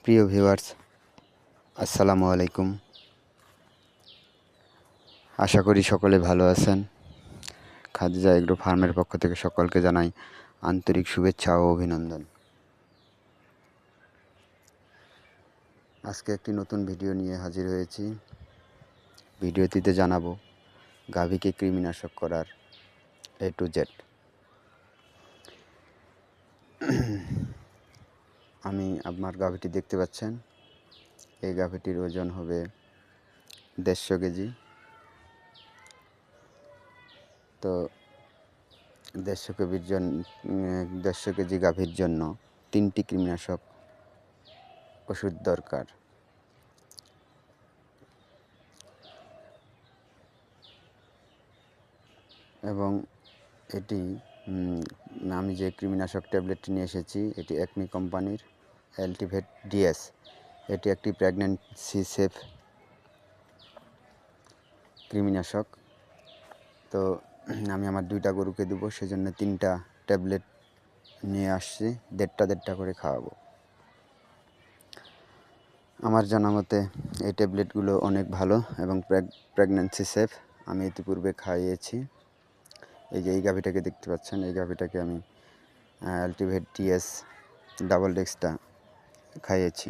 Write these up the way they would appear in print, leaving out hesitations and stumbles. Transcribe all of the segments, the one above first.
প্রিয় ভিউয়ার্স, আসসালামু আলাইকুম। আশা করি সকলে ভালো আছেন। খাদিজা এগ্রো ফার্মের পক্ষ থেকে সকলকে জানাই আন্তরিক শুভেচ্ছা ও অভিনন্দন। আজকে একটি নতুন ভিডিও নিয়ে হাজির হয়েছি। ভিডিওটিতে জানাবো গাভীকে কৃমিনাশক করার A to Z। আমি আপনার গাভীটি দেখতে পাচ্ছেন। এই গাভীটির ওজন হবে 150 কেজি। তো 150 কেজি গাভীর জন্য 3টি কৃমিনাশক ওষুধ দরকার। এবং এটি আমি যে কৃমিনাশক ট্যাবলেটটি নিয়ে এসেছি এটি একমি কোম্পানির অ্যালটিভেট ডিএস। এটি একটি প্রেগন্যান্সি সেফ কৃমিনাশক। তো আমি আমার 2টা গরুকে দেবো, সেজন্য 3টা ট্যাবলেট নিয়ে আসছি, 1.5 করে খাওয়াবো। আমার জানা মতে এই ট্যাবলেটগুলো অনেক ভালো এবং প্রেগন্যান্সি সেফ। আমি ইতিপূর্বে খাইয়েছি। এই যে এই গাভীটাকে দেখতে পাচ্ছেন, এই গাভীটাকে আমি অ্যালটিভেট ডিএস ডাবল ডেক্সটা খাইয়েছি।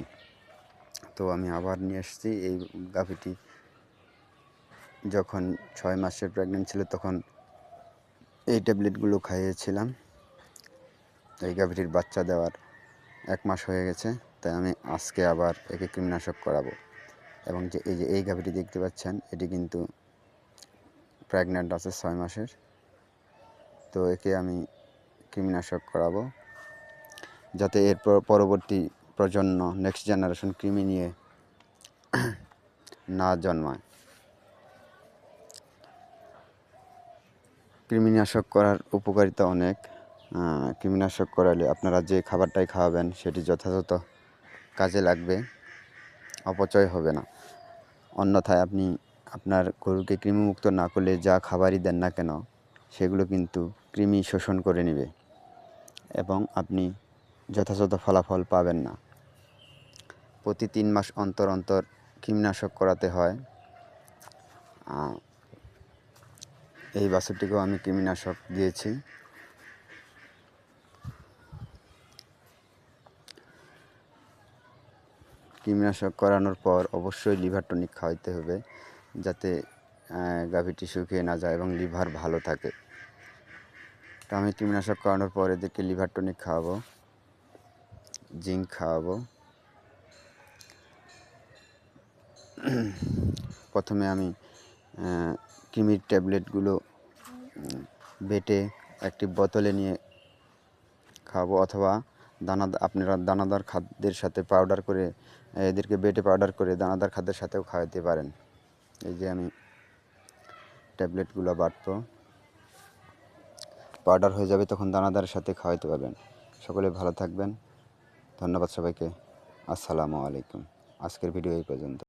তো আমি আবার নিয়ে এসেছি। এই গাভীটি যখন 6 মাসের প্রেগনেন্ট ছিল তখন এই ট্যাবলেটগুলো খাইয়েছিলাম। এই গাভীটির বাচ্চা দেওয়ার 1 মাস হয়ে গেছে, তাই আমি আজকে আবার একে কৃমিনাশক করাবো। এবং এই গাভীটি দেখতে পাচ্ছেন, এটি কিন্তু প্রেগন্যান্ট আছে 6 মাসের। তো একে আমি কৃমিনাশক করাবো যাতে এর পরবর্তী প্রজন্ম নেক্সট জেনারেশন কৃমি নিয়ে না জন্মায়। কৃমিনাশক করার উপকারিতা অনেক। কৃমিনাশক করালে আপনারা যে খাবারটাই খাওয়াবেন সেটি যথাযথ কাজে লাগবে, অপচয় হবে না। অন্যথায় আপনি আপনার গরুকে কৃমিমুক্ত না করলে যা খাবারই দেন না কেন সেগুলো কিন্তু কৃমি শোষণ করে নেবে এবং আপনি যথাযথ ফলাফল পাবেন না। প্রতি 3 মাস অন্তর অন্তর কৃমিনাশক করাতে হয়। এই বাছুরটিকেও আমি কৃমিনাশক দিয়েছি। কৃমিনাশক করানোর পর অবশ্যই লিভার টনিক খাওয়াইতে হবে যাতে গাভীটি শুকিয়ে না যায় এবং লিভার ভালো থাকে। তো আমি কৃমিনাশক করানোর পর এদেরকে লিভার টনিক খাওয়াবো, জিঙ্ক খাওয়াবো। প্রথমে আমি কৃমির ট্যাবলেটগুলো বেটে একটি বোতলে নিয়ে খাওয়াবো, অথবা আপনারা দানাদার খাদ্যের সাথে পাউডার করে এদেরকে বেটে পাউডার করে দানাদার খাদ্যের সাথেও খাওয়াতে পারেন। এই যে আমি ট্যাবলেটগুলো বাটবো, পাউডার হয়ে যাবে তখন দানাদারের সাথে খাওয়াতে পারবেন। সকলে ভালো থাকবেন। ধন্যবাদ সবাইকে। আসসালামু আলাইকুম। আজকের ভিডিও এই পর্যন্ত।